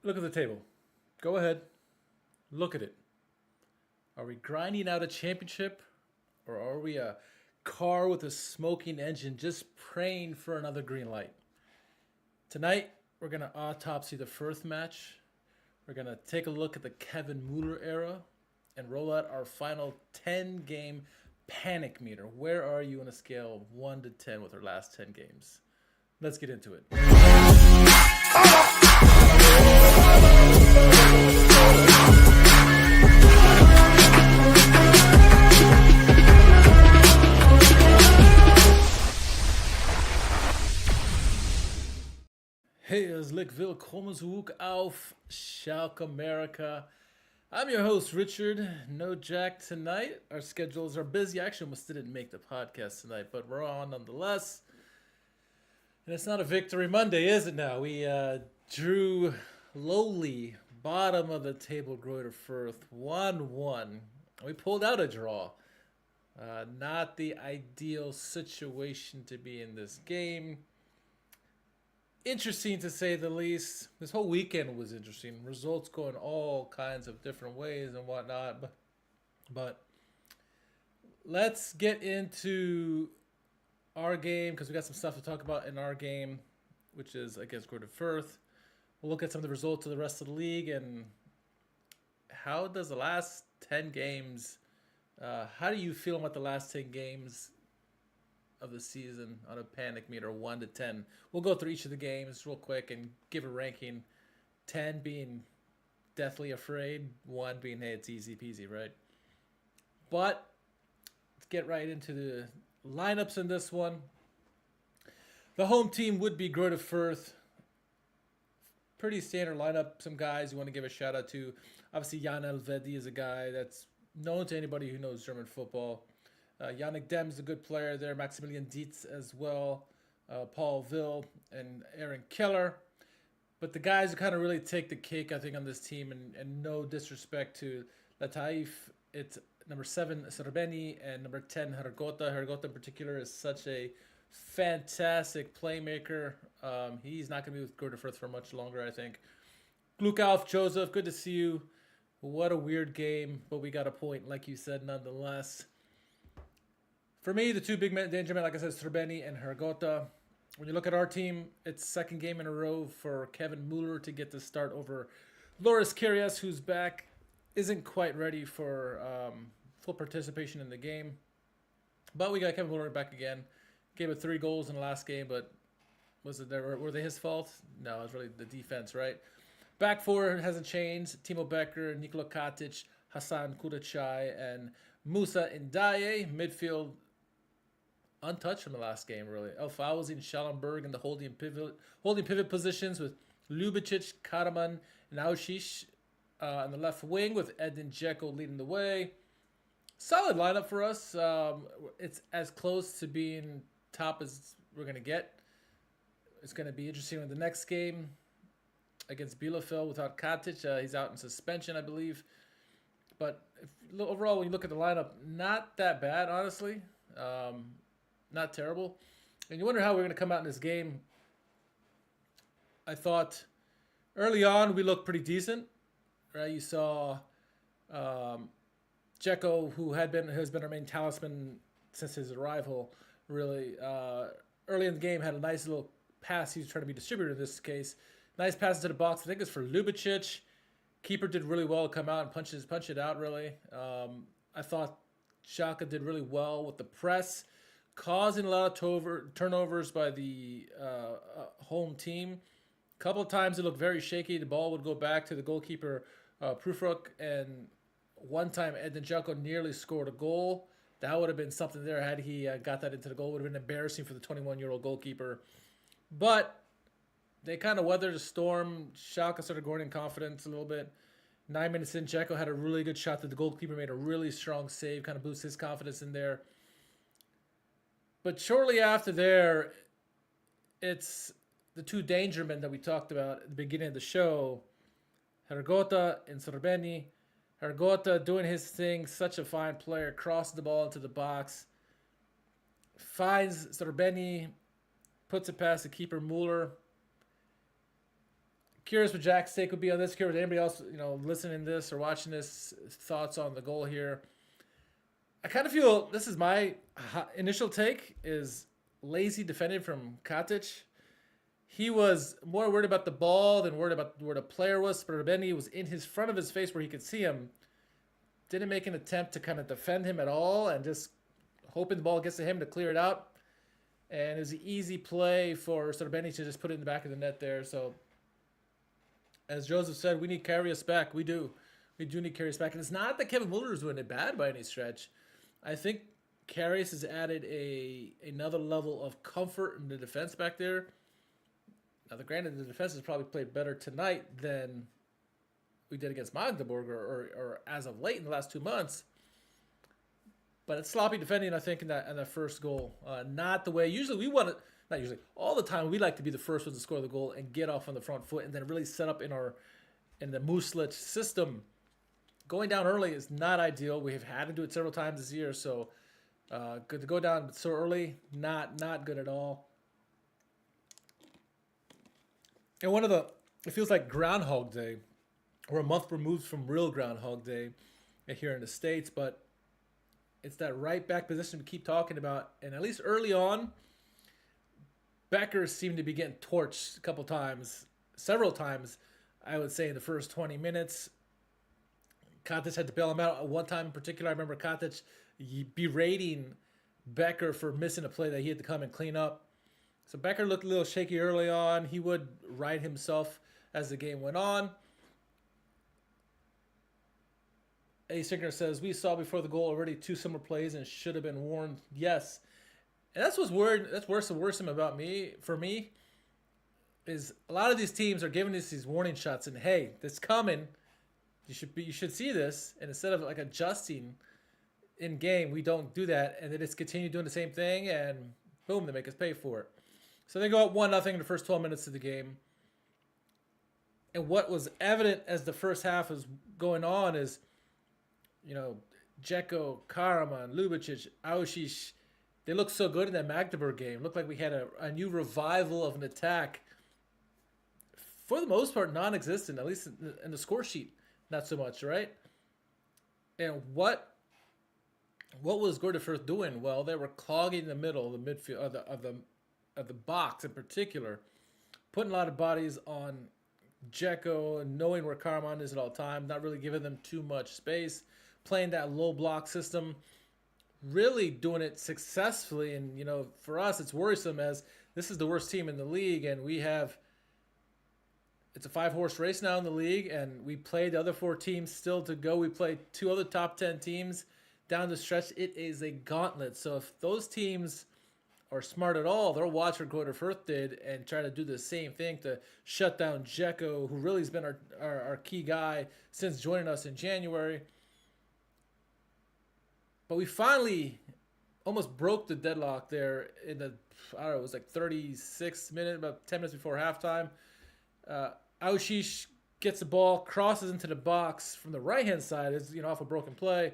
Look at the table. Go ahead. Look at it. Are we grinding out a championship, or are we a car with a smoking engine just praying for another green light? Tonight, we're going to autopsy the Fürth match. We're going to take a look at the Kevin Muller era and roll out our final 10-game panic meter. Where are you on a scale of 1 to 10 with our last 10 games? Let's get into it. Herzlich willkommen zurück auf SchalkeMerica. I'm your host, Richard. No Jack tonight. Our schedules are busy. I actually almost didn't make the podcast tonight, but we're on nonetheless. And it's not a victory Monday, is it now? We drew lowly bottom of the table Greuther Fürth 1-1. We pulled out a draw. Not the ideal situation to be in this game. Interesting to say the least. This whole weekend was interesting. Results going all kinds of different ways and whatnot. But let's get into our game because we got some stuff to talk about in our game, which is against Greuther Fürth. We'll look at some of the results of the rest of the league and how does the last 10 games, how do you feel about the last 10 games of the season on a panic meter 1 to 10? We'll go through each of the games real quick and give a ranking. 10 being deathly afraid, 1 being, hey, it's easy peasy, right? But let's get right into the lineups in this one. The home team would be Greuther Fürth. Pretty standard lineup. Some guys you want to give a shout out to. Obviously, Jan Elvedi is a guy that's known to anybody who knows German football. Yannick Dem's a good player there. Maximilian Dietz as well. Paul Will and Aaron Keller. But the guys who kind of really take the cake, I think, on this team, and no disrespect to Lataif, it's number 7, Srbeni, and number 10, Hrgota. Hrgota in particular is such a fantastic playmaker. He's not going to be with Greuther Fürth for much longer, I think. Glukov, Joseph, good to see you. What a weird game, but we got a point, like you said, nonetheless. For me, the two big danger men, like I said, Srbeni and Hrgota. When you look at our team, it's second game in a row for Kevin Muller to get the start over Loris Karius, who's back, isn't quite ready for full participation in the game. But we got Kevin Muller back again. Gave it 3 goals in the last game, but were they his fault? No, it was really the defense, right? Back four hasn't changed. Timo Becker, Nikola Katic, Hassan Kudachai, and Musa Ndaye. Midfield untouched from the last game, really. El Fawzi and Schallenberg in the holding pivot positions with Muslić, Karaman, and Aouchiche on the left wing with Edin Džeko leading the way. Solid lineup for us. It's as close to being top as we're going to get. It's going to be interesting in the next game against Bielefeld without Katic. He's out in suspension, I believe. But overall, when you look at the lineup, not that bad, honestly. Not terrible. And you wonder how we're going to come out in this game. I thought early on we looked pretty decent. Right? You saw Džeko, who has been our main talisman since his arrival, really early in the game had a nice little pass. He was trying to be distributor in this case. Nice pass into the box. I think it's for Muslić. Keeper did really well to come out and punch it out, really. I thought Schalke did really well with the press, causing a lot of turnovers by the home team. A couple of times it looked very shaky. The ball would go back to the goalkeeper, Prufrock, and one time Edin Džeko nearly scored a goal. That would have been something there had he got that into the goal. It would have been embarrassing for the 21-year-old goalkeeper. But they kind of weathered the storm. Schalke started growing in confidence a little bit. 9 minutes in, Džeko had a really good shot that the goalkeeper made a really strong save, kind of boost his confidence in there. But shortly after there, it's the two danger men that we talked about at the beginning of the show, Hrgota and Srbeni. Hrgota doing his thing, such a fine player, crosses the ball into the box, finds Srbeni, puts it past the keeper Muller. Curious what Jack's take would be on this. Curious what anybody else, listening to this or watching this, thoughts on the goal here. I kind of feel this is my initial take is lazy defending from Katic. He was more worried about the ball than worried about where the player was. Sperbenny was in his front of his face where he could see him. Didn't make an attempt to kind of defend him at all and just hoping the ball gets to him to clear it out. And it was an easy play for Sperbenny to just put it in the back of the net there. So, as Joseph said, we need Karius back. We do. We do need Karius back. And it's not that Kevin Muller is doing it bad by any stretch. I think Karius has added another level of comfort in the defense back there. Now, granted, the defense has probably played better tonight than we did against Magdeburg or as of late in the last 2 months. But it's sloppy defending, I think, in that first goal. Not the way usually we want it. Not usually. All the time we like to be the first ones to score the goal and get off on the front foot and then really set up in the Muslić system. Going down early is not ideal. We have had to do it several times this year, so good to go down so early. Not good at all. And it feels like Groundhog Day. We're a month removed from real Groundhog Day here in the States, but it's that right back position we keep talking about. And at least early on, Becker seemed to be getting torched a couple times, several times, I would say, in the first 20 minutes. Katic had to bail him out at one time in particular. I remember Katic berating Becker for missing a play that he had to come and clean up. So Becker looked a little shaky early on. He would right himself as the game went on. A Singer says, we saw before the goal already 2 similar plays and should have been warned. Yes. And that's what's weird. That's worrisome about for me, is a lot of these teams are giving us these warning shots and, hey, this coming. You should see this. And instead of like adjusting in game, we don't do that. And they just continue doing the same thing and boom, they make us pay for it. So they go up 1-0 in the first 12 minutes of the game. And what was evident as the first half was going on is, Džeko Karaman, Muslić, Aouchiche, they looked so good in that Magdeburg game. Looked like we had a new revival of an attack. For the most part, non-existent, at least in the score sheet, not so much, right? And what was Gorda Fürth doing? Well, they were clogging the middle, the midfield of the box in particular, putting a lot of bodies on Džeko and knowing where Karaman is at all times, not really giving them too much space, playing that low block system, really doing it successfully. And, for us, it's worrisome as this is the worst team in the league, and it's a 5-horse race now in the league, and we play the other 4 teams still to go. We play 2 other top 10 teams down the stretch. It is a gauntlet. So if those teams are smart at all, they'll watch what Gorda Fürth did and try to do the same thing to shut down Džeko, who really has been our key guy since joining us in January. But we finally almost broke the deadlock there in the, it was like 36 minutes, about 10 minutes before halftime. Aouchiche gets the ball, crosses into the box from the right-hand side, off a broken play.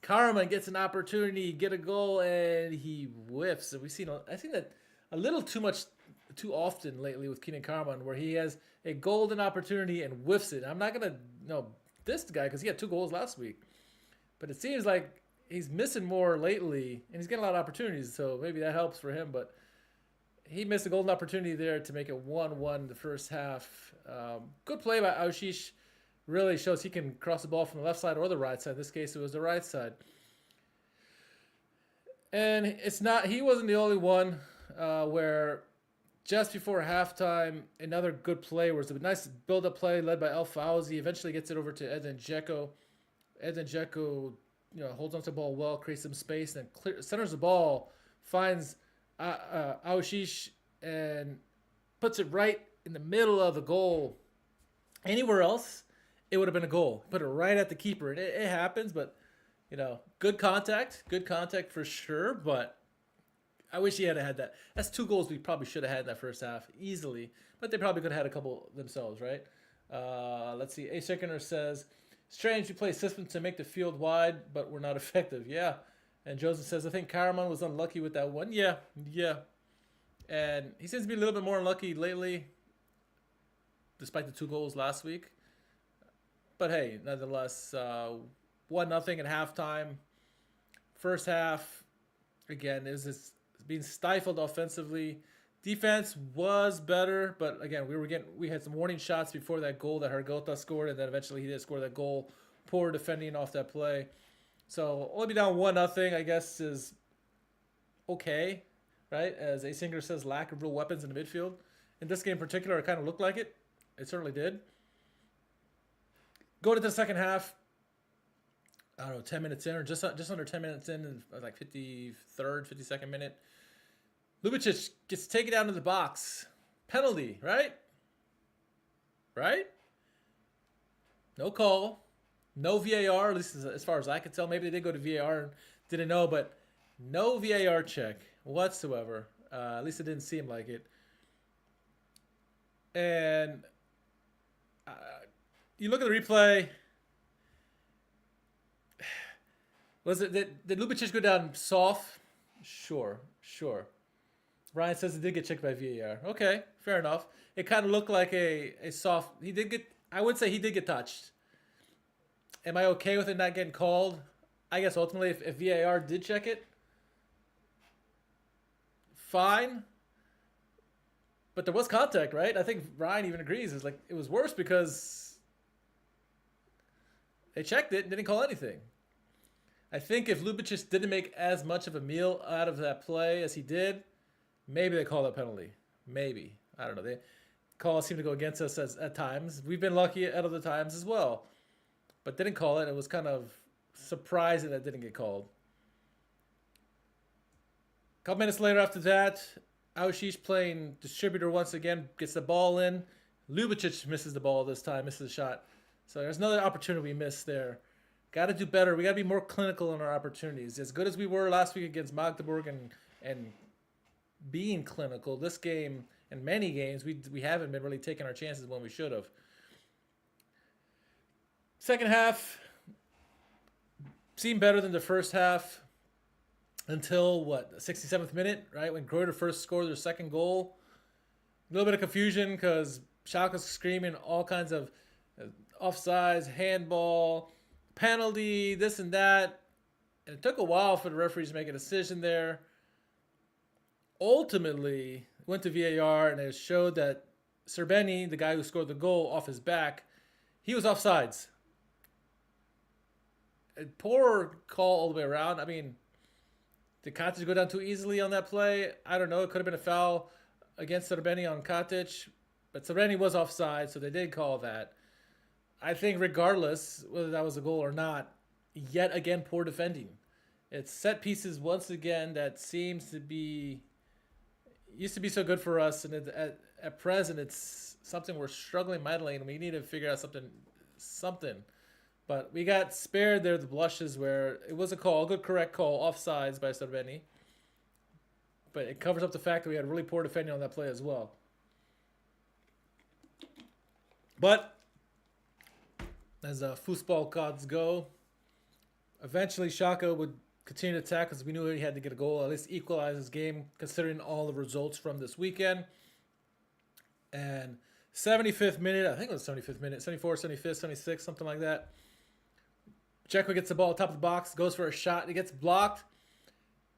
Karaman gets an opportunity, get a goal, and he whiffs. And we've seen, I think that a little too often lately with Keenan Karaman, where he has a golden opportunity and whiffs it. I'm not going to diss the guy because he had 2 goals last week. But it seems like he's missing more lately, and he's getting a lot of opportunities, so maybe that helps for him. But he missed a golden opportunity there to make it 1-1 the first half. Good play by Aouchiche. Really shows he can cross the ball from the left side or the right side. In this case, it was the right side. And he wasn't the only one where just before halftime, another good play was a nice build-up play led by El Fawzi. Eventually gets it over to Edin Džeko. Edin Džeko, holds onto the ball well, creates some space, and then centers the ball, finds Aouchiche, and puts it right in the middle of the goal. Anywhere else, it would have been a goal. Put it right at the keeper. And it happens, but, good contact for sure, but I wish he had had that. That's 2 goals we probably should have had in that first half easily, but they probably could have had a couple themselves, right? Let's see. A Seconder says, strange we play systems to make the field wide, but we're not effective. Yeah. And Joseph says, I think Karaman was unlucky with that one. Yeah. And he seems to be a little bit more unlucky lately. despite the 2 goals last week. But hey, nonetheless, 1-0 at halftime. First half, again, is this being stifled offensively. Defense was better, but again, we had some warning shots before that goal that Hergota scored, and then eventually he did score that goal. Poor defending off that play. So only be down 1-0, I guess, is okay, right? As A. Singer says, lack of real weapons in the midfield. In this game in particular, it kind of looked like it. It certainly did. Going into the second half, I don't know, 10 minutes in, or just under 10 minutes in, like 53rd, 52nd minute, Muslić gets taken down to the box. Penalty, right? Right? No call. No VAR, at least as far as I could tell. Maybe they did go to VAR and didn't know, but no VAR check whatsoever. At least it didn't seem like it. And you look at the replay. Did Muslić go down soft? Sure. Ryan says it did get checked by VAR. Okay, fair enough. It kind of looked like a soft. I would say he did get touched. Am I okay with it not getting called? I guess ultimately, if VAR did check it, fine. But there was contact, right? I think Ryan even agrees. It's like it was worse because they checked it and didn't call anything. I think if Muslić didn't make as much of a meal out of that play as he did, maybe they call that penalty. Maybe. I don't know. The calls seem to go against us at times. We've been lucky at other times as well. But didn't call it. It was kind of surprising that it didn't get called. A couple minutes later after that, Aouchiche playing distributor once again, gets the ball in. Muslić misses the ball this time, misses the shot. So there's another opportunity we missed there. Got to do better. We got to be more clinical in our opportunities. As good as we were last week against Magdeburg and being clinical, this game and many games, we haven't been really taking our chances when we should have. Second half seemed better than the first half until, the 67th minute, right? When Greuter first scored their second goal. A little bit of confusion because Schalke's screaming all kinds of offsides, handball, penalty, this and that. And it took a while for the referees to make a decision there. Ultimately, went to VAR and it showed that Srbeny, the guy who scored the goal off his back, he was offsides. A poor call all the way around. I mean, did Katic go down too easily on that play? I don't know. It could have been a foul against Srbeny on Katic. But Srbeny was offside, so they did call that. I think regardless whether that was a goal or not, yet again, poor defending. It's set pieces once again that used to be so good for us. And at present, it's something we're struggling mightily, and we need to figure out something. But we got spared there the blushes where it was a good correct call, offsides by Srbeny. But it covers up the fact that we had really poor defending on that play as well. But as football gods go, eventually Schalke would continue to attack because we knew he had to get a goal, at least equalize his game, considering all the results from this weekend. And 75th minute, I think it was 75th minute, 74, 75th, 76, something like that. Džeko gets the ball top of the box, goes for a shot. It gets blocked.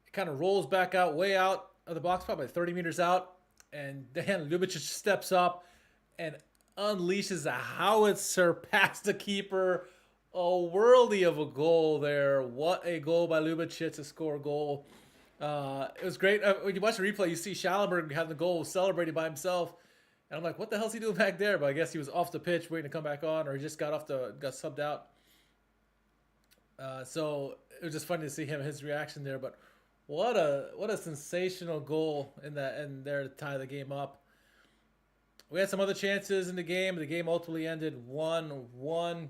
It kind of rolls back out, way out of the box, probably 30 meters out. And then Muslić steps up and unleashes a howitzer past the keeper. A worldy of a goal there. What a goal by Muslić to score a goal. It was great. When you watch the replay, you see Schallenberg have the goal celebrated by himself. And I'm like, what the hell's he doing back there? But I guess he was off the pitch waiting to come back on, or he just got subbed out. So it was just funny to see his reaction there. But what a sensational goal in there to tie the game up. We had some other chances in the game. The game ultimately ended 1-1.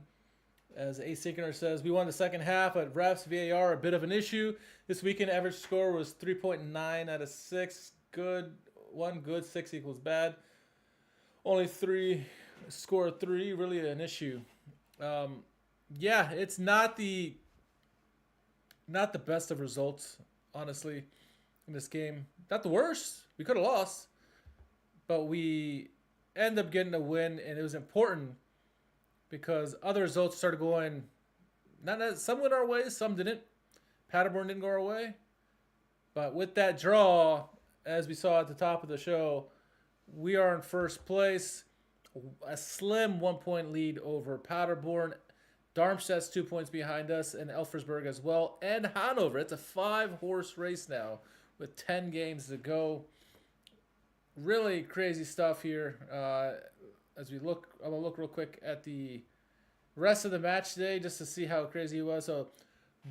As Asynchronous says, we won the second half, but refs, VAR, a bit of an issue. This weekend, average score was 3.9 out of 6. Good. 1 good, 6 equals bad. Only 3, score 3, really an issue. Yeah, it's not the best of results, honestly, in this game. Not the worst. We could have lost, but we end up getting a win, and it was important because other results started going. Some went our way, some didn't. Paderborn didn't go our way, but with that draw, as we saw at the top of the show, we are in first place, a slim 1-point lead over Paderborn. Darmstadt's 2 points behind us, and Elversberg as well, and Hanover. It's a 5-horse race now with 10 games to go. Really crazy stuff here. As we look, I'm gonna look real quick at the rest of the match today just to see how crazy it was. So,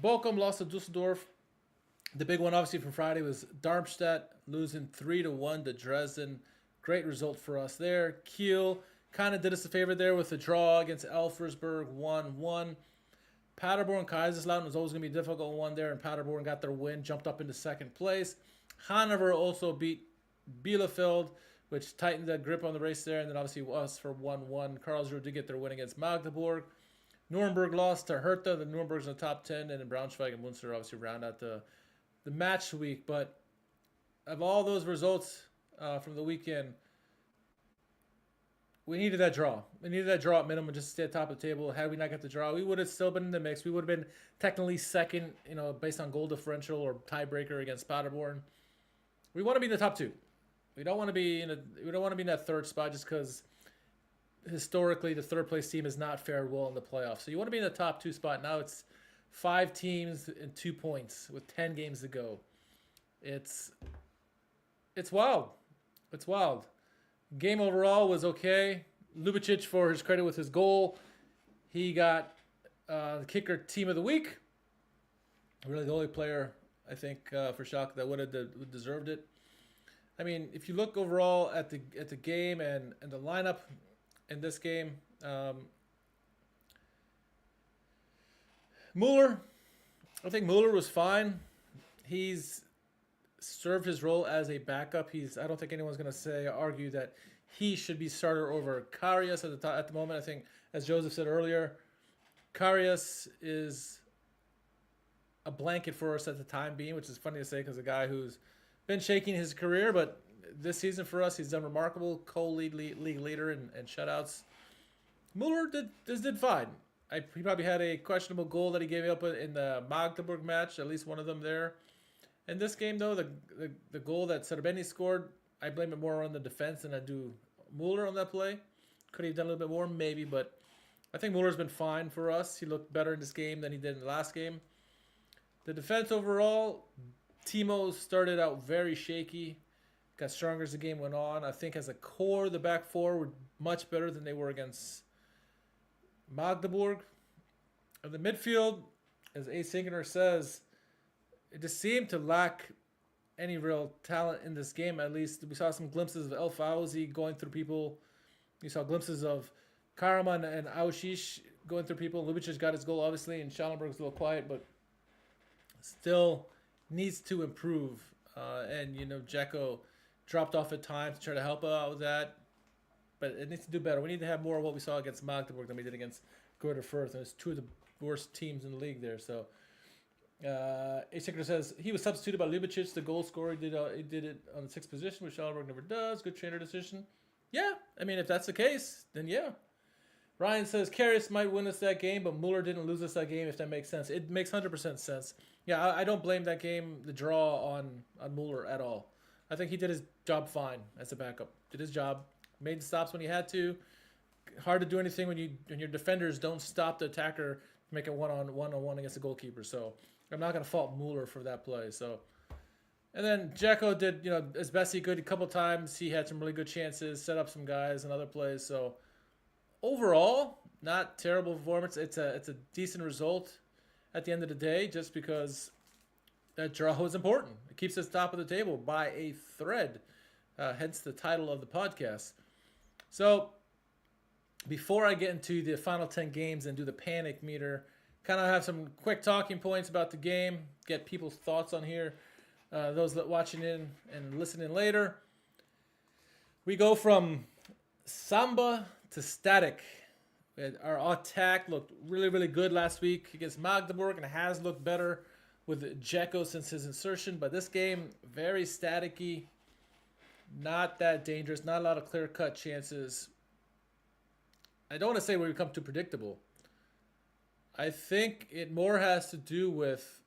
Bochum lost to Dusseldorf. The big one, obviously, from Friday was Darmstadt losing 3-1 to Dresden. Great result for us there. Kiel kind of did us a favor there with the draw against Elversberg, 1-1. Paderborn, Kaiserslautern was always going to be a difficult one there, and Paderborn got their win, jumped up into second place. Hanover also beat Bielefeld, which tightened that grip on the race there, and then obviously us for 1-1. Karlsruhe did get their win against Magdeburg. Nuremberg lost to Hertha. The Nuremberg's in the top 10, and then Braunschweig and Munster obviously round out the match week. But of all those results from the weekend, we needed that draw. We needed that draw at minimum just to stay at the top of the table. Had we not got the draw, we would have still been in the mix. We would have been technically second, based on goal differential or tiebreaker against Paderborn. We want to be in the top 2. We don't want to be in that third spot just because historically the third place team has not fared well in the playoffs. So you want to be in the top 2 spot. Now it's 5 teams and 2 points with 10 games to go. It's wild. It's wild. Game overall was okay. Ljubicic, for his credit with his goal, he got the kicker team of the week. Really the only player, I think, for Schalke that would have deserved it. I mean, if you look overall at the game and the lineup in this game, Mueller, I think Mueller was fine. He's served his role as a backup. I don't think anyone's going to argue that he should be starter over Karius at the moment. I think, as Joseph said earlier, Karius is a blanket for us at the time being, which is funny to say because a guy who's been shaking his career, but this season for us, he's done remarkable. Co-league leader and shutouts. Mueller did fine. He probably had a questionable goal that he gave up in the Magdeburg match, at least one of them there. In this game, though, the goal that Serbeni scored, I blame it more on the defense than I do Mueller on that play. Could he have done a little bit more? Maybe, but I think Mueller's been fine for us. He looked better in this game than he did in the last game. The defense overall, Timo started out very shaky, got stronger as the game went on. I think as a core, the back four were much better than they were against Magdeburg. In the midfield, as A. Singener says, it just seemed to lack any real talent in this game. At least we saw some glimpses of El Fauzi going through people. You saw glimpses of Karaman and Aouchiche going through people. Ljubicic got his goal, obviously, and Schallenberg's a little quiet, but still needs to improve. And Džeko dropped off at times to try to help out with that, but it needs to do better. We need to have more of what we saw against Magdeburg than we did against Greuther Fürth, and it's 2 of the worst teams in the league there. So, Asikra says he was substituted by Ljubicic, the goal scorer. He did it on the 6th position, which Schallenberg never does. Good trainer decision. Yeah, I mean, if that's the case, then yeah. Ryan says Karius might win us that game, but Mueller didn't lose us that game, if that makes sense. It makes 100% sense. Yeah, I don't blame that game, the draw, on Mueller at all. I think he did his job fine as a backup. Did his job. Made the stops when he had to. Hard to do anything when your defenders don't stop the attacker to make it one-on-one against the goalkeeper. So I'm not going to fault Mueller for that play. So, and then Džeko did as best he could. A couple times he had some really good chances, set up some guys and other plays. So overall, not terrible performance. It's a decent result at the end of the day, just because that draw is important. It keeps us top of the table by a thread, hence the title of the podcast. So before I get into the final 10 games and do the panic meter, kind of have some quick talking points about the game, get people's thoughts on here, those that watching in and listening later. We go from Samba to static. Our attack looked really, really good last week against Magdeburg, and it has looked better with Džeko since his insertion. But this game, very staticky. Not that dangerous. Not a lot of clear-cut chances. I don't want to say we become too predictable. I think it more has to do with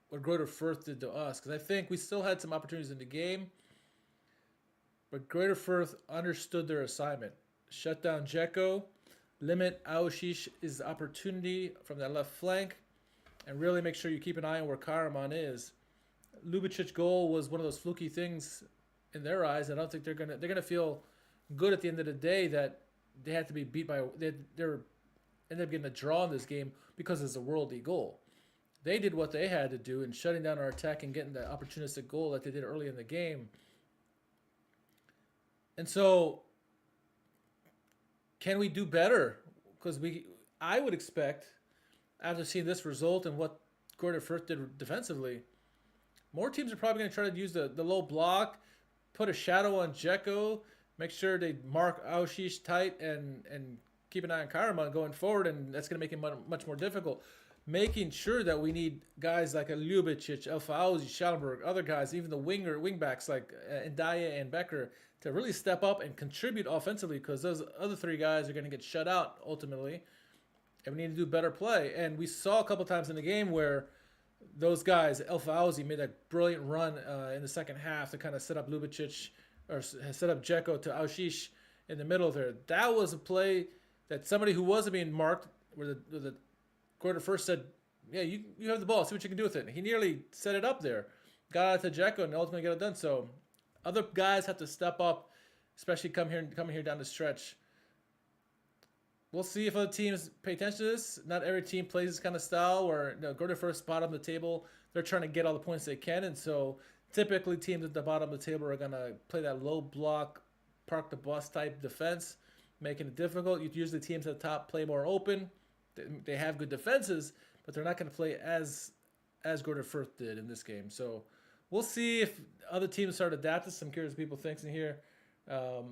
what Greater Fürth did to us, because I think we still had some opportunities in the game, but Greater Fürth understood their assignment. Shut down Džeko, limit Aouchiche's opportunity from that left flank, and really make sure you keep an eye on where Karaman is. Ljubicić's goal was one of those fluky things in their eyes. I don't think they're gonna feel good at the end of the day that they had to be beat by they're ended up getting a draw in this game because it's a worldly goal. They did what they had to do in shutting down our attack and getting the opportunistic goal that they did early in the game. And so, can we do better? Because I would expect, after seeing this result and what Greater Fürth did defensively, more teams are probably going to try to use the low block, put a shadow on Džeko, make sure they mark Aouchiche tight, and keep an eye on Karaman going forward, and that's going to make it much more difficult. Making sure that we need guys like a Ljubicić, El Fauzi, Schallenberg, other guys, even the wingbacks like Ndaya and Becker, to really step up and contribute offensively, because those other three guys are going to get shut out ultimately, and we need to do better play. And we saw a couple times in the game where those guys, El Fauzi made a brilliant run in the second half to kind of set up Ljubicić, or set up Džeko to Aouchiche in the middle there. That was a play that somebody who wasn't being marked, where the Greater Fürth said, yeah, you have the ball, see what you can do with it. He nearly set it up there, got out to Džeko, and ultimately got it done. So other guys have to step up, especially coming here down the stretch. We'll see if other teams pay attention to this. Not every team plays this kind of style where Greater Fürth bottom of the table, they're trying to get all the points they can. And so typically teams at the bottom of the table are going to play that low block, park the bus type defense, making it difficult. Usually teams at the top play more open. They have good defenses, but they're not going to play as Greater Fürth did in this game. So we'll see if other teams start adapting. Some curious people thinks in here. It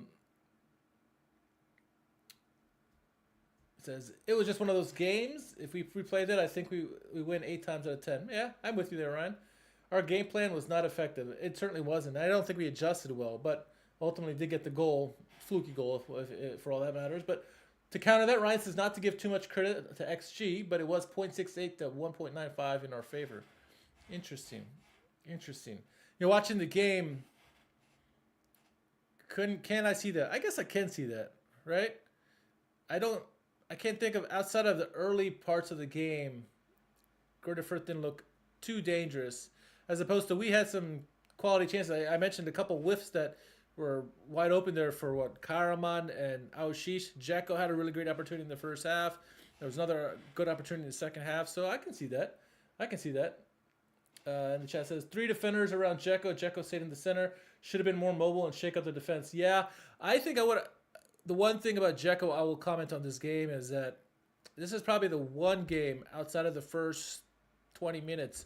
says it was just one of those games. If we played it, I think we win 8 times out of 10. Yeah, I'm with you there, Ryan. Our game plan was not effective. It certainly wasn't. I don't think we adjusted well, but ultimately did get the goal, fluky goal, if for all that matters. But to counter that, Ryan says not to give too much credit to XG, but it was 0.68 to 1.95 in our favor. Interesting. You're watching the game. Can I see that? I guess I can see that, right? I can't think of, outside of the early parts of the game, Greater Fürth didn't look too dangerous, as opposed to we had some quality chances. I mentioned a couple whiffs that were wide open there for Karaman and Aouchiche. Džeko had a really great opportunity in the first half. There was another good opportunity in the second half, so I can see that. And the chat says 3 defenders around Džeko. Džeko stayed in the center. Should have been more mobile and shake up the defense. Yeah, I think I would. The one thing about Džeko I will comment on this game is that this is probably the one game outside of the first 20 minutes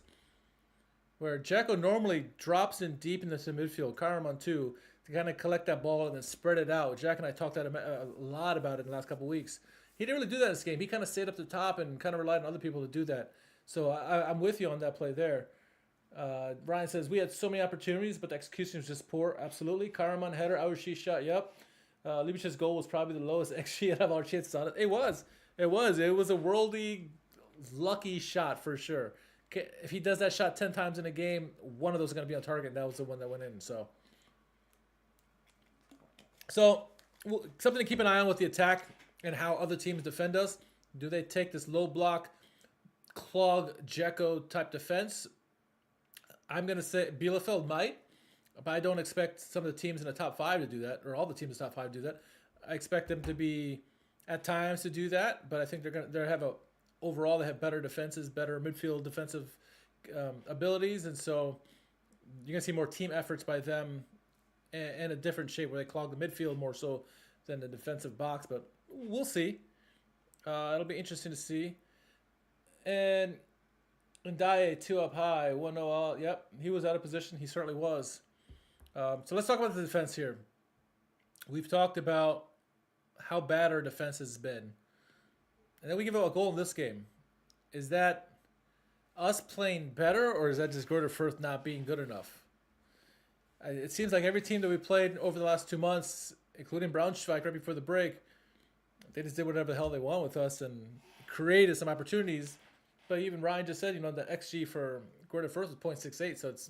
where Džeko normally drops in deep into the midfield, Karaman too, to kind of collect that ball and then spread it out. Jack and I talked a lot about it in the last couple of weeks. He didn't really do that in this game. He kind of stayed up the top and kind of relied on other people to do that. So I'm with you on that play there. Brian says, we had so many opportunities, but the execution was just poor. Absolutely. Karaman header, Aouchiche shot, yep. Ljubicić's goal was probably the lowest XG out of our chances on it. It was a worldy, lucky shot for sure. If he does that shot 10 times in a game, one of those is going to be on target, and that was the one that went in. So something to keep an eye on with the attack and how other teams defend us. Do they take this low block, clog Džeko type defense? I'm going to say Bielefeld might, but I don't expect some of the teams in the top 5 to do that, or all the teams in the top 5 to do that. I expect them to be at times to do that, but I think overall they have better defenses, better midfield defensive abilities, and so you're going to see more team efforts by them in a different shape where they clog the midfield more so than the defensive box, but we'll see. It'll be interesting to see. And Ndaya 2 up high, 1-0 out. Yep, he was out of position. He certainly was. So let's talk about the defense here. We've talked about how bad our defense has been. And then we give out a goal in this game. Is that us playing better, or is that just Greater Fürth not being good enough? It seems like every team that we played over the last 2 months, including Braunschweig right before the break, they just did whatever the hell they want with us and created some opportunities. But even Ryan just said, the XG for Gorda Fürth was 0.68, so it's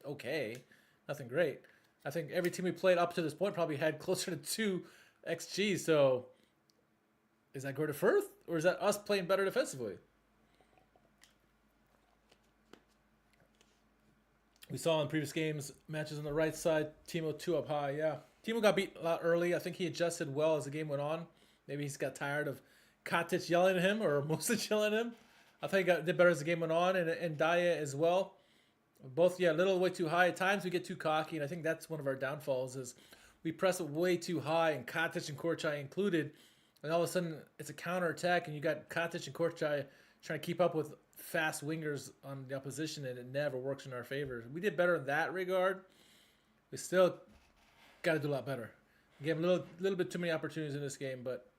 okay, nothing great. I think every team we played up to this point probably had closer to 2 XG. So is that Gorda Fürth, or is that us playing better defensively? We saw in previous games, matches on the right side, Timo 2 up high. Yeah, Timo got beat a lot early. I think he adjusted well as the game went on. Maybe he's got tired of Katic yelling at him or Muslić yelling at him. I think he did better as the game went on, and Daya as well. Both, a little way too high. At times we get too cocky, and I think that's one of our downfalls is we press it way too high, and Katic and Korchai included, and all of a sudden it's a counterattack, and you got Katic and Korchai trying to keep up with fast wingers on the opposition, and it never works in our favor. We did better in that regard. We still got to do a lot better. We gave a little bit too many opportunities in this game, but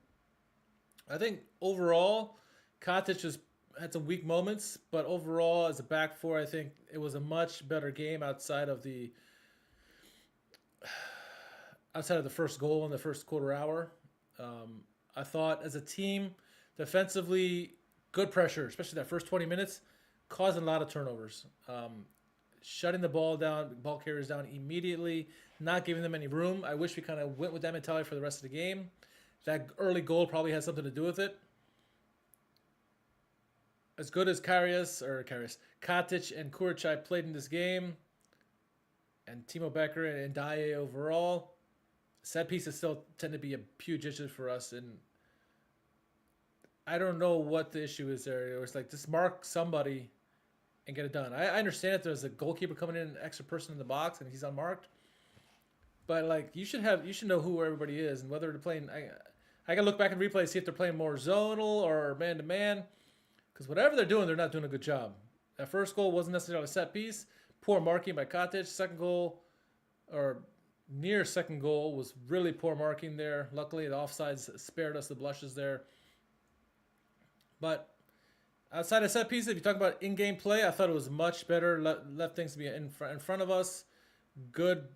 I think overall, Katic had some weak moments, but overall, as a back four, I think it was a much better game outside of the first goal in the first quarter hour. I thought as a team, defensively, good pressure, especially that first 20 minutes, causing a lot of turnovers. Shutting the ball carriers down immediately, not giving them any room. I wish we kind of went with that mentality for the rest of the game. That early goal probably has something to do with it. As good as Katic and Korchai played in this game, and Timo Becker and Daya overall, set pieces still tend to be a huge issue for us, and I don't know what the issue is there. It was like, just mark somebody and get it done. I understand if there's a goalkeeper coming in, an extra person in the box, and he's unmarked, but like you should know who everybody is and whether they're playing. I gotta look back and replay, see if they're playing more zonal or man to man. Because whatever they're doing, they're not doing a good job. That first goal wasn't necessarily a set piece. Poor marking by Katic. Second goal, or near second goal, was really poor marking there. Luckily, the offsides spared us the blushes there. But outside of set pieces, if you talk about in-game play, I thought it was much better. Left things to be in front of us. Good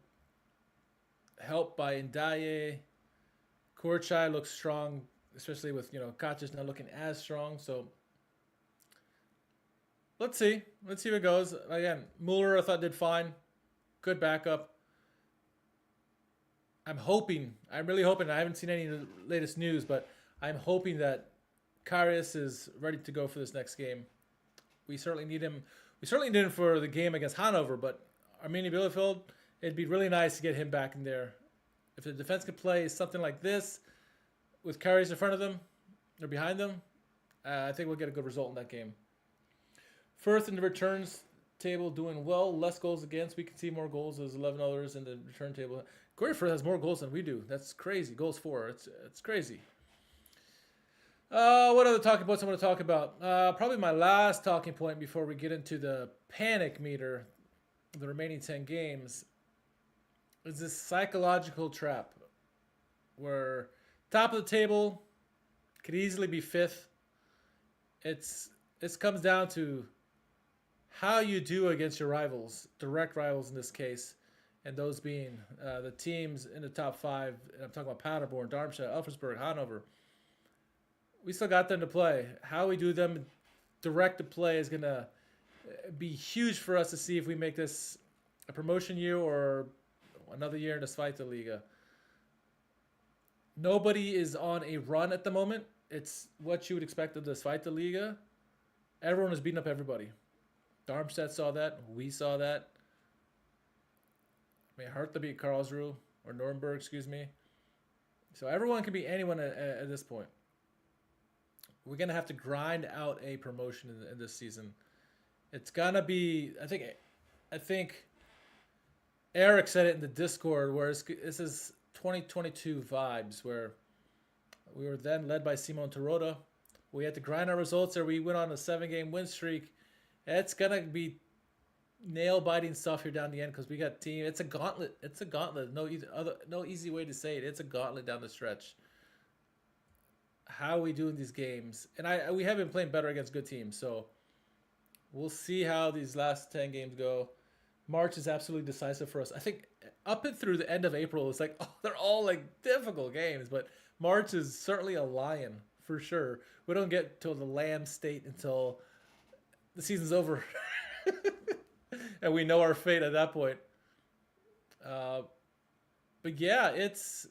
help by Ndaye. Korchai looks strong, especially with Katic not looking as strong. So let's see how it goes. Again, Mueller I thought did fine. Good backup. I'm really hoping, I haven't seen any of the latest news, but I'm hoping that Karius is ready to go for this next game. We certainly need him. We certainly need him for the game against Hanover, but Arminia Bielefeld, it'd be really nice to get him back in there. If the defense could play something like this with Karius in front of them or behind them, I think we'll get a good result in that game. Fürth in the returns table doing well. Less goals against. We can see more goals. There's 11 others in the return table. Gorda Fürth has more goals than we do. That's crazy. Goals for. It's crazy. What other talking points I want to talk about? Probably my last talking point before we get into the panic meter, the remaining 10 games, is this psychological trap where top of the table could easily be fifth. This comes down to how you do against your rivals, direct rivals in this case, and those being the teams in the top five. I'm talking about Paderborn, Darmstadt, Elversberg, Hanover. We still got them to play. How we do them direct to play is going to be huge for us to see if we make this a promotion year or another year in the Zweite Liga. Nobody is on a run at the moment. It's what you would expect of the Zweite Liga. Everyone is beating up everybody. Darmstadt saw that. We saw that. I mean, Hertha beat Karlsruhe, or Nuremberg, excuse me. So everyone can beat anyone at this point. We're going to have to grind out a promotion in this season. It's going to be, I think Eric said it in the Discord, where this is 2022 vibes, where we were then led by Simon Terodde. We had to grind our results there. We went on a 7-game win streak. It's going to be nail-biting stuff here down the end because we got team. It's a gauntlet. It's a gauntlet. No easy way to say it. It's a gauntlet down the stretch. How are we doing these games? And we have been playing better against good teams, so we'll see how these last 10 games go. March is absolutely decisive for us. I think up and through the end of April, it's like, oh, they're all like difficult games, but March is certainly a lion for sure. We don't get to the lamb state until the season's over, and we know our fate at that point. Uh, but yeah, it's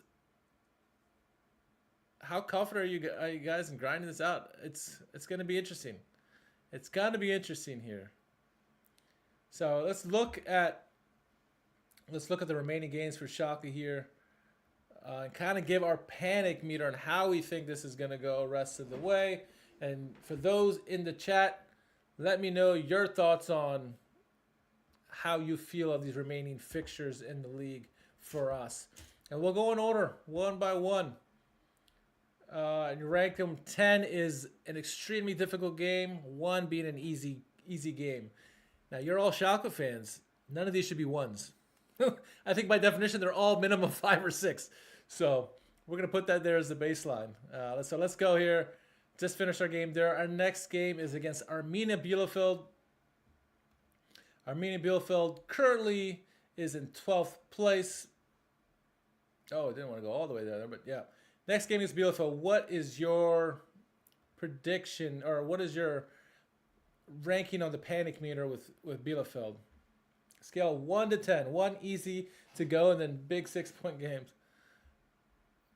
how confident are you guys in grinding this out? It's going to be interesting. It's going to be interesting here. So let's look at the remaining games for Schalke here, and kind of give our panic meter on how we think this is going to go rest of the way. And for those in the chat, let me know your thoughts on how you feel of these remaining fixtures in the league for us. And we'll go in order, one by one. And you rank them. 10 is an extremely difficult game, 1 being an easy game. Now, you're all Schalke fans. None of these should be 1s. I think by definition, they're all minimum 5 or 6. So we're going to put that there as the baseline. So let's go here. Just finished our game there. Our next game is against Arminia Bielefeld. Arminia Bielefeld currently is in 12th place. Oh, I didn't want to go all the way there, but yeah. Next game is Bielefeld. What is your prediction, or what is your ranking on the panic meter with Bielefeld? Scale 1 to 10. 1 easy to go, and then big 6-point games.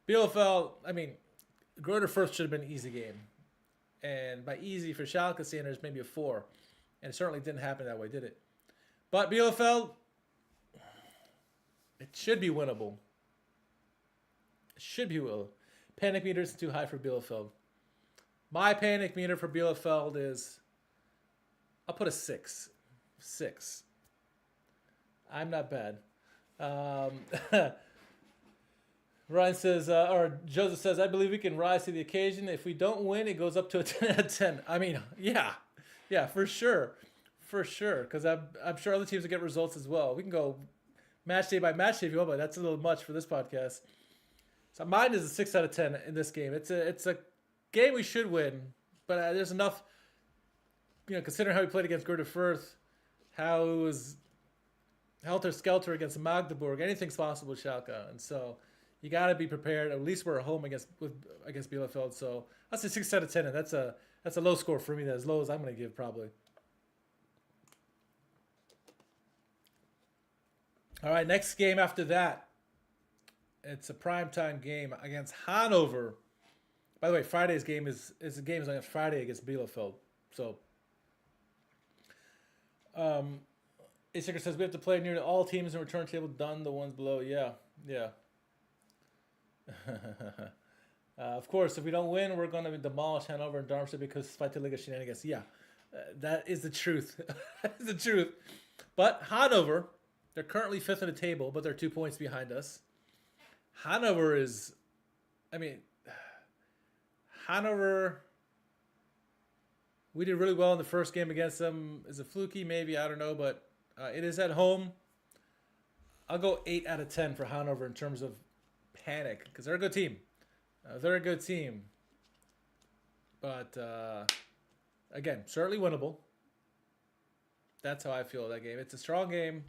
Bielefeld, I mean, Greuther Fürth should have been an easy game. And by easy for Schalke standards, maybe a 4. And it certainly didn't happen that way, did it? But Bielefeld, it should be winnable. It should be winnable. Panic meter is too high for Bielefeld. My panic meter for Bielefeld is, I'll put a 6. 6. I'm not bad. Ryan says, or Joseph says, I believe we can rise to the occasion. If we don't win, it goes up to a 10 out of 10. I mean, yeah, for sure. For sure. Because I'm sure other teams will get results as well. We can go match day by match day if you want, but that's a little much for this podcast. So mine is a 6 out of 10 in this game. It's a game we should win, but there's enough, considering how we played against Greuther Fürth, how it was helter-skelter against Magdeburg. Anything's possible with Schalke. And so you got to be prepared. At least we're at home against Bielefeld. So that's a 6 out of 10, and that's a low score for me. That's as low as I'm going to give probably. All right, next game after that. It's a primetime game against Hanover. By the way, Friday's game is the game is on Friday against Bielefeld. So, Isaker says we have to play nearly all teams in return table. Done the ones below. Yeah. Of course, if we don't win, we're going to demolish Hanover and Darmstadt because Zweite Liga shenanigans. Yeah, that is the truth. That is the truth. But Hanover, they're currently 5th in the table, but they're 2 points behind us. Hanover, we did really well in the first game against them. Is it fluky? Maybe, I don't know, but it is at home. I'll go 8 out of 10 for Hanover in terms of panic, because they're a good team. But, again, certainly winnable. That's how I feel that game. It's a strong game.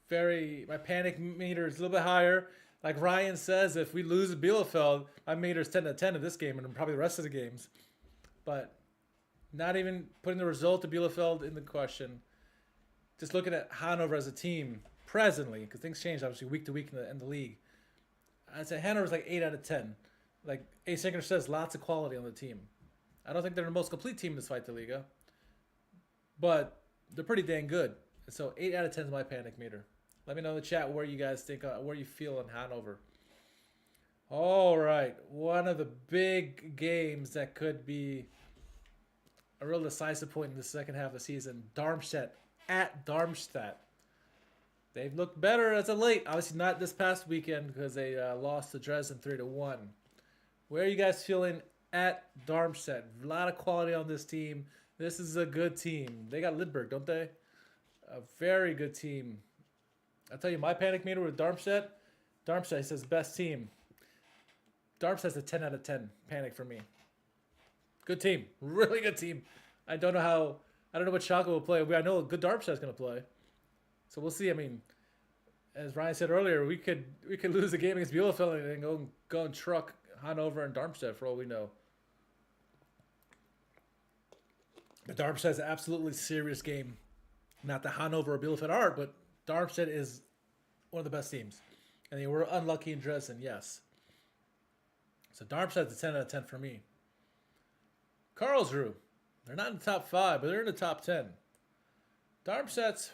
My panic meter is a little bit higher. Like Ryan says, if we lose at Bielefeld, my meter is 10 out of 10 of this game and probably the rest of the games. But not even putting the result of Bielefeld in the question. Just looking at Hanover as a team presently, because things change obviously week to week in the league. I'd say Hanover's like 8 out of 10. Like A. Singer says, lots of quality on the team. I don't think they're the most complete team in this Zweite Liga, but they're pretty dang good. So 8 out of 10 is my panic meter. Let me know in the chat where you guys think, where you feel on Hanover. All right. One of the big games that could be a real decisive point in the second half of the season. Darmstadt at Darmstadt. They've looked better as of late. Obviously not this past weekend because they lost to Dresden 3-1. Where are you guys feeling at Darmstadt? A lot of quality on this team. This is a good team. They got Lidberg, don't they? A very good team. I'll tell you, my panic meter with Darmstadt says best team. Darmstadt's a 10 out of 10 panic for me. Good team. Really good team. I don't know what Schalke will play. I know a good Darmstadt's going to play. So we'll see. I mean, as Ryan said earlier, we could lose a game against Bielefeld and go and truck Hannover and Darmstadt for all we know. But Darmstadt is an absolutely serious game. Not that Hannover or Bielefeld are, but Darmstadt is one of the best teams. And they were unlucky in Dresden, yes. So Darmstadt's a 10 out of 10 for me. Karlsruhe, they're not in the top 5, but they're in the top 10. Karlsruhe,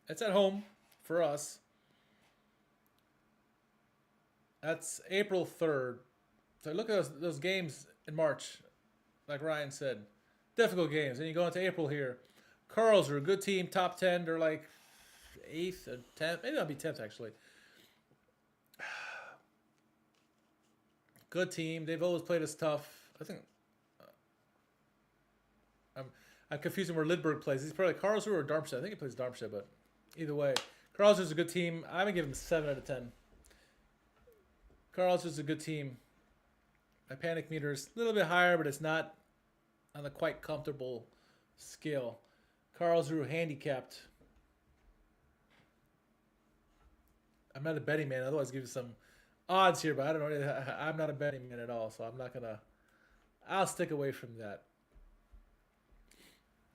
it's at home for us. That's April 3rd. So look at those games in March, like Ryan said. Difficult games. And you go into April here. Karlsruhe, good team, top 10. They're like 8th or 10th. Maybe that'll be 10th, actually. Good team. They've always played us tough. I think I'm confusing where Lidberg plays. He's probably Karlsruhe or Darmstadt. I think he plays Darmstadt, but either way. Karlsruhe's a good team. I'm going to give him 7 out of 10. Karlsruhe's a good team. My panic meter is a little bit higher, but it's not on the quite comfortable scale. Karlsruhe handicapped. I'm not a betting man. Otherwise, I'll give you some odds here, but I don't know. I'm not a betting man at all, so I'm not going to. I'll stick away from that.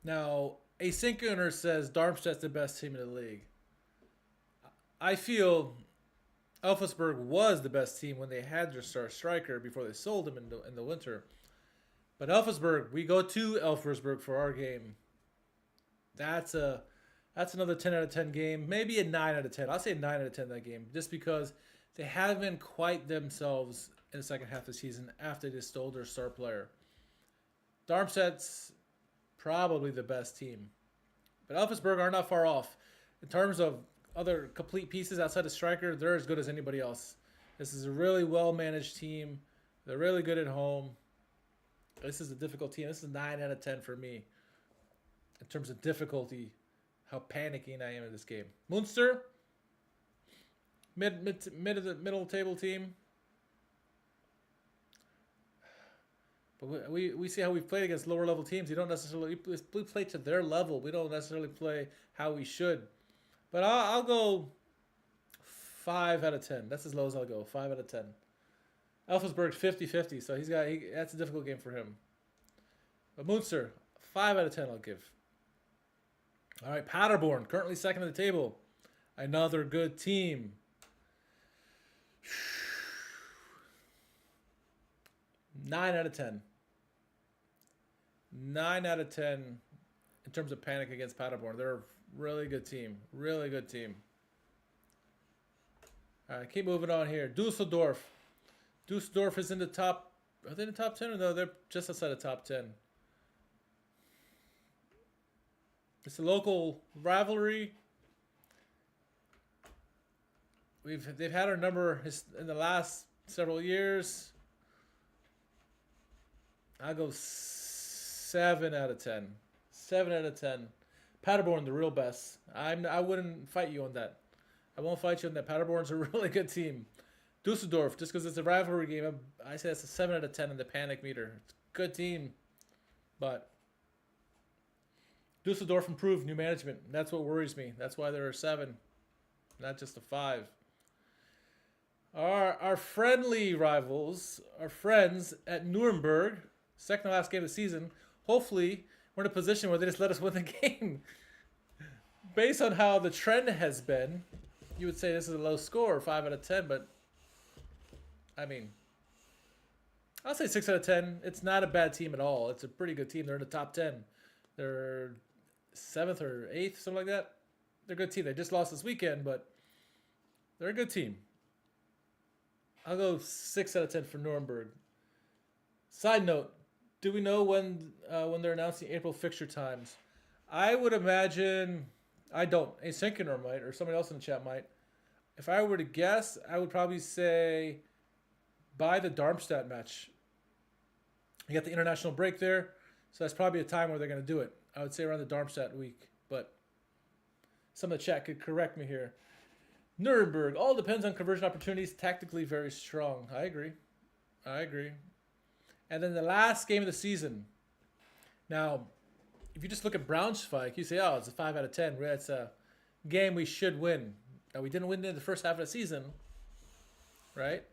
Now, a Sinkener says Darmstadt's the best team in the league. I feel Elversberg was the best team when they had their star striker before they sold him in the winter. But Elversberg, we go to Elversberg for our game. That's another 10 out of 10 game. Maybe a 9 out of 10. I'll say 9 out of 10 that game. Just because they haven't quite themselves in the second half of the season after they stole their star player. Darmstadt's probably the best team. But Elversberg are not far off. In terms of other complete pieces outside the striker, they're as good as anybody else. This is a really well-managed team. They're really good at home. This is a difficult team. This is 9 out of 10 for me. In terms of difficulty, how panicking I am in this game. Munster, middle table team. But we see how we've played against lower level teams. We don't necessarily we play to their level. We don't necessarily play how we should. But I'll go 5 out of 10. That's as low as I'll go. 5 out of 10. Elversberg's 50-50, so that's a difficult game for him. But Munster, 5 out of 10 I'll give. All right, Paderborn, currently second in the table. Another good team. 9 out of 10. 9 out of 10 in terms of panic against Paderborn. They're a really good team. Really good team. All right, keep moving on here. Dusseldorf. Dusseldorf is in the top. Are they in the top 10 or no? They're just outside the top 10. It's a local rivalry. They've had our number in the last several years. I'll go 7 out of 10. 7 out of 10. Paderborn, the real best. I wouldn't fight you on that. I won't fight you on that. Paderborn's a really good team. Dusseldorf, just because it's a rivalry game, I say that's a 7 out of 10 in the panic meter. It's a good team. But Dusseldorf improved, new management. That's what worries me. That's why they're a 7, not just a 5. Our friendly rivals, our friends at Nuremberg, second to last game of the season. Hopefully, we're in a position where they just let us win the game. Based on how the trend has been, you would say this is a low score, 5 out of 10, but I mean, I'll say 6 out of 10. It's not a bad team at all. It's a pretty good team. They're in the top 10. They're 7th or 8th, something like that. They're a good team. They just lost this weekend, but they're a good team. I'll go 6 out of 10 for Nuremberg. Side note, do we know when they're announcing April fixture times? I would imagine, I don't. A Sinkener might, or somebody else in the chat might. If I were to guess, I would probably say by the Darmstadt match. You got the international break there, so that's probably a time where they're going to do it. I would say around the Darmstadt week, but some of the chat could correct me here. Nuremberg, all depends on conversion opportunities, tactically very strong. I agree. And then the last game of the season. Now, if you just look at Braunschweig, you say, oh, it's a 5 out of 10. It's a game we should win. Now, we didn't win in the first half of the season, right?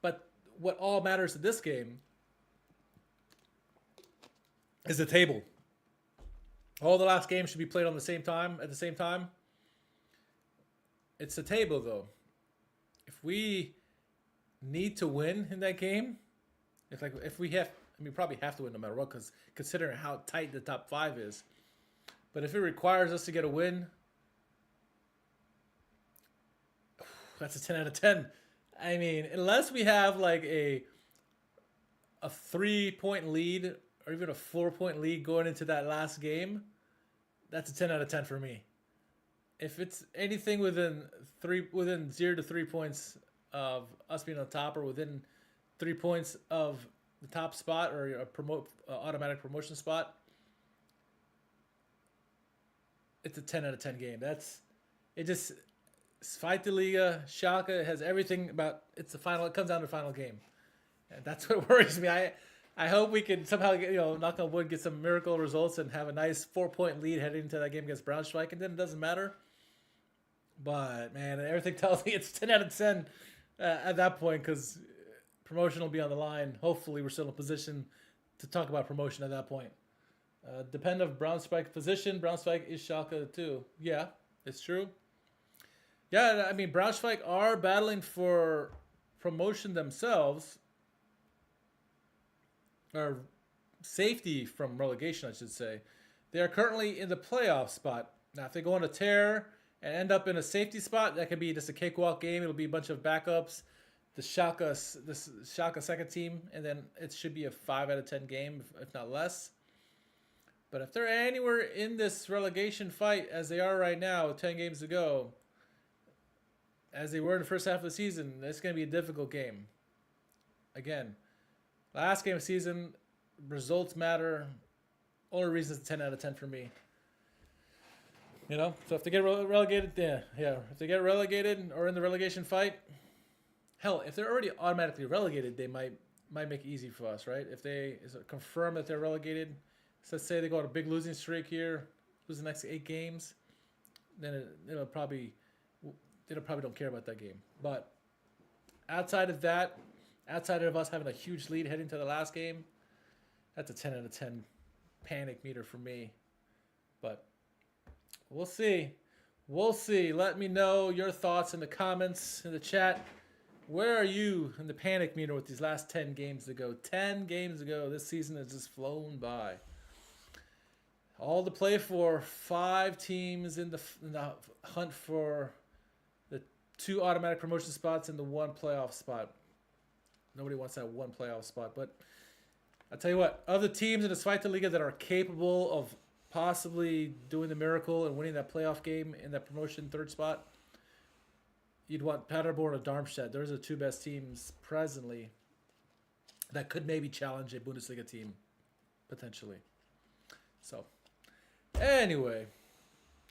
But what all matters in this game is the table. All the last games should be played on the same time, at the same time. It's the table, though. If we need to win in that game, if we have, I mean, probably have to win no matter what, because considering how tight the top 5 is. But if it requires us to get a win, that's a 10 out of 10. I mean, unless we have like a 3-point lead or even a 4-point lead going into that last game, that's a 10 out of 10 for me. If it's anything within 0 to 3 points of us being on top, or within 3 points of the top spot or a automatic promotion spot, it's a 10 out of 10 game. It's Zweite Liga. Schalke has everything about it's the final. It comes down to the final game, and that's what worries me. I hope we can somehow get, knock on wood, get some miracle results and have a nice 4-point lead heading into that game against Braunschweig, and then it doesn't matter. But man, everything tells me it's 10 out of 10 at that point, because promotion will be on the line. Hopefully, we're still in a position to talk about promotion at that point. Depend of Braunschweig's position. Braunschweig is Schalke too. Yeah, it's true. Yeah, I mean, Braunschweig are battling for promotion themselves, or safety from relegation, I should say. They are currently in the playoff spot. Now, if they go on a tear and end up in a safety spot, that could be just a cakewalk game. It'll be a bunch of backups. The Schalke second team, and then it should be a 5 out of 10 game, if not less. But if they're anywhere in this relegation fight, as they are right now, with 10 games to go, as they were in the first half of the season, it's going to be a difficult game. Again, last game of the season, results matter. Only reason it's 10 out of 10 for me. So if they get relegated, yeah. If they get relegated or in the relegation fight, hell, if they're already automatically relegated, they might make it easy for us, right? If they confirm that they're relegated, so let's say they go on a big losing streak here, lose the next 8 games, then they probably don't care about that game. But outside of that, outside of us having a huge lead heading to the last game, that's a 10 out of 10 panic meter for me. But we'll see. Let me know your thoughts in the comments, in the chat. Where are you in the panic meter with these last 10 games to go? 10 games to go. This season has just flown by. All to play for. 5 teams in the hunt for the 2 automatic promotion spots and the 1 playoff spot. Nobody wants that 1 playoff spot. But I'll tell you what, of the teams in the Zweite Liga that are capable of possibly doing the miracle and winning that playoff game in that promotion 3rd spot, you'd want Paderborn or Darmstadt. Those are the 2 best teams presently that could maybe challenge a Bundesliga team, potentially. So, anyway,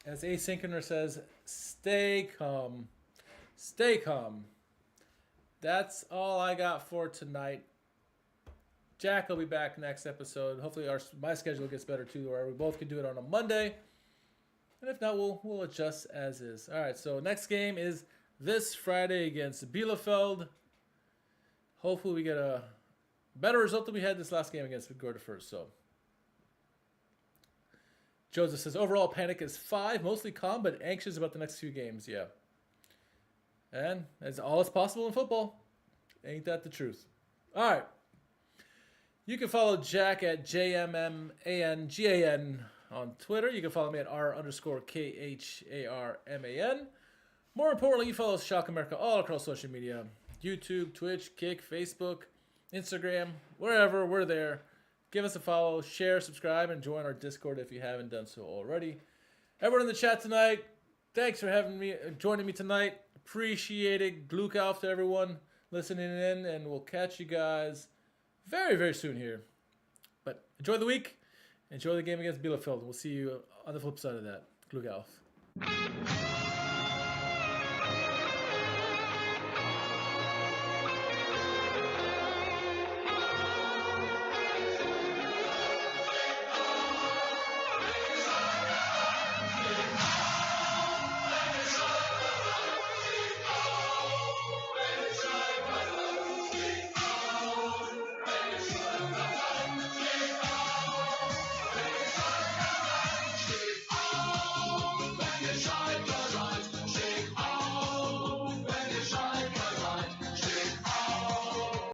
as Asynchronous says, stay calm. Stay calm. That's all I got for tonight. Jack will be back next episode. Hopefully my schedule gets better too, or we both can do it on a Monday. And if not, we'll adjust as is. All right, so next game is this Friday against Bielefeld. Hopefully we get a better result than we had this last game against Gorda Fürth. So Joseph says, overall panic is 5, mostly calm, but anxious about the next few games. Yeah. And that's all that's possible in football. Ain't that the truth? All right. You can follow Jack at JMMANGAN on Twitter. You can follow me at R_KHARMAN. More importantly, you follow SchalkeMerica all across social media. YouTube, Twitch, Kick, Facebook, Instagram, wherever, we're there. Give us a follow, share, subscribe, and join our Discord if you haven't done so already. Everyone in the chat tonight, thanks for joining me tonight. Appreciate it. Glück auf to everyone listening in, and we'll catch you guys very, very soon here. But enjoy the week. Enjoy the game against Bielefeld. We'll see you on the flip side of that. Glück auf.